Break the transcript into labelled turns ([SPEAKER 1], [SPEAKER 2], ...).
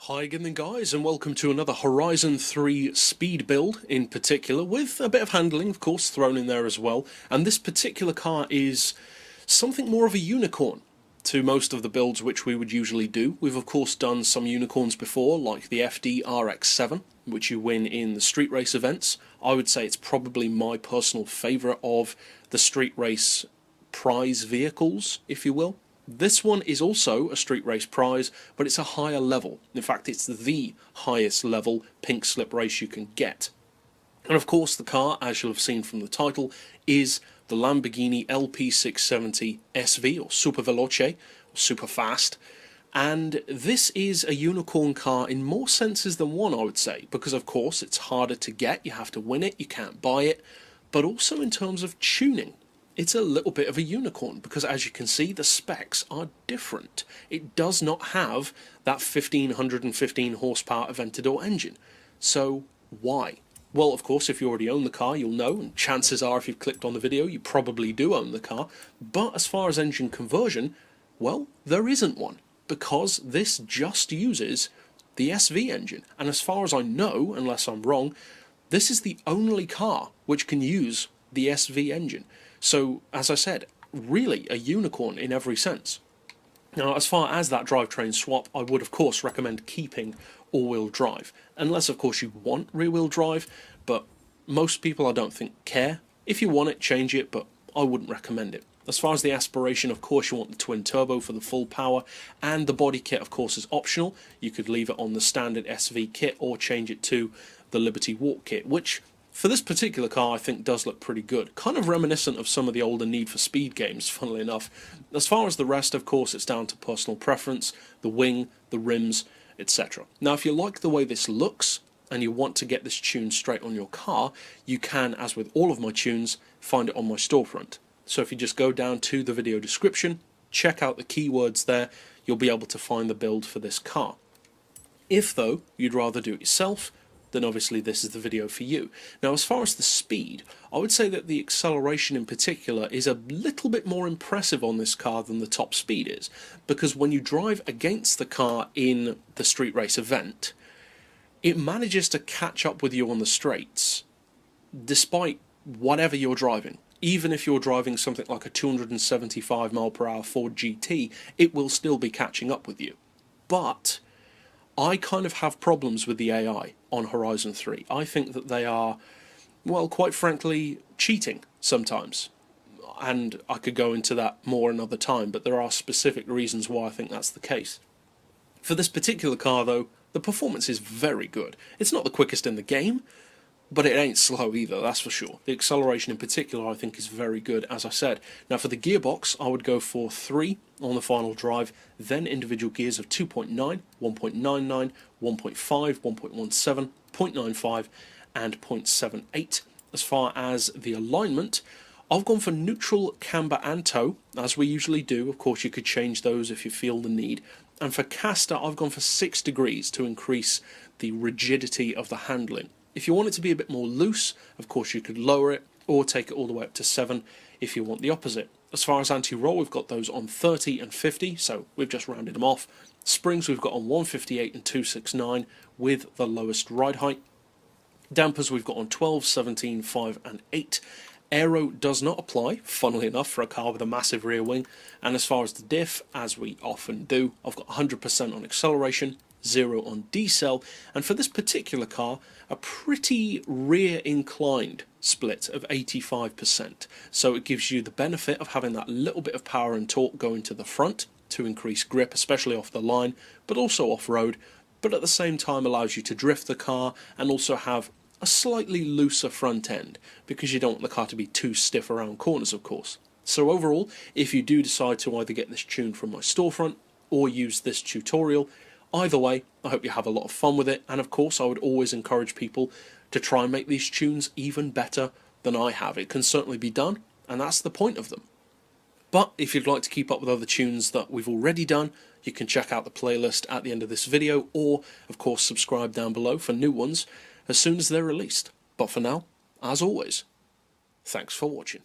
[SPEAKER 1] Hi again guys, and welcome to another Horizon 3 speed build in particular, with a bit of handling of course thrown in there as well. And this particular car is something more of a unicorn to most of the builds which we would usually do. We've of course done some unicorns before, like the FD RX-7, which you win in the street race events. I would say it's probably my personal favourite of the street race prize vehicles, if you will. This one is also a street race prize, but it's a higher level. In fact, it's the highest level pink slip race you can get. And of course the car, as you'll have seen from the title, is the Lamborghini LP670 SV, or Super Veloce, or Super Fast. And this is a unicorn car in more senses than one, I would say, because of course it's harder to get, you have to win it, you can't buy it, but also in terms of tuning. It's a little bit of a unicorn because, as you can see, the specs are different. It does not have that 1515 horsepower Aventador engine. So why? Well, of course, if you already own the car, you'll know, and chances are if you've clicked on the video, you probably do own the car. But as far as engine conversion, well, there isn't one, because this just uses the SV engine. And as far as I know, unless I'm wrong, this is the only car which can use the SV engine. So, as I said, really a unicorn in every sense. Now, as far as that drivetrain swap, I would of course recommend keeping all-wheel drive, unless of course you want rear-wheel drive, but most people I don't think care. If you want it, change it, but I wouldn't recommend it. As far as the aspiration, of course you want the twin turbo for the full power, and the body kit of course is optional. You could leave it on the standard SV kit or change it to the Liberty Walk kit, which for this particular car I think does look pretty good. Kind of reminiscent of some of the older Need for Speed games, funnily enough. As far as the rest, of course, it's down to personal preference, the wing, the rims, etc. Now, if you like the way this looks, and you want to get this tune straight on your car, you can, as with all of my tunes, find it on my storefront. So if you just go down to the video description, check out the keywords there, you'll be able to find the build for this car. If, though, you'd rather do it yourself, then obviously this is the video for you. Now, as far as the speed, I would say that the acceleration in particular is a little bit more impressive on this car than the top speed is, because when you drive against the car in the street race event, it manages to catch up with you on the straights, despite whatever you're driving. Even if you're driving something like a 275 mph Ford GT, it will still be catching up with you. But I kind of have problems with the AI on Horizon 3. I think that they are, well, quite frankly, cheating sometimes. And I could go into that more another time, but there are specific reasons why I think that's the case. For this particular car, though, the performance is very good. It's not the quickest in the game, but it ain't slow either, that's for sure. The acceleration in particular I think is very good, as I said. Now for the gearbox, I would go for 3 on the final drive, then individual gears of 2.9, 1.99, 1.5, 1.17, 0.95 and 0.78. As far as the alignment, I've gone for neutral, camber and tow, as we usually do. Of course you could change those if you feel the need. And for caster, I've gone for 6 degrees to increase the rigidity of the handling. If you want it to be a bit more loose, of course you could lower it, or take it all the way up to 7 if you want the opposite. As far as anti-roll, we've got those on 30 and 50, so we've just rounded them off. Springs we've got on 158 and 269 with the lowest ride height. Dampers we've got on 12, 17, 5 and 8. Aero does not apply, funnily enough, for a car with a massive rear wing. And as far as the diff, as we often do, I've got 100% on acceleration, 0 on decel, and for this particular car, a pretty rear inclined split of 85%. So it gives you the benefit of having that little bit of power and torque going to the front to increase grip, especially off the line, but also off-road, but at the same time allows you to drift the car and also have a slightly looser front end, because you don't want the car to be too stiff around corners, of course. So overall, if you do decide to either get this tune from my storefront or use this tutorial, either way, I hope you have a lot of fun with it, and of course I would always encourage people to try and make these tunes even better than I have. It can certainly be done, and that's the point of them. But if you'd like to keep up with other tunes that we've already done, you can check out the playlist at the end of this video, or of course subscribe down below for new ones as soon as they're released. But for now, as always, thanks for watching.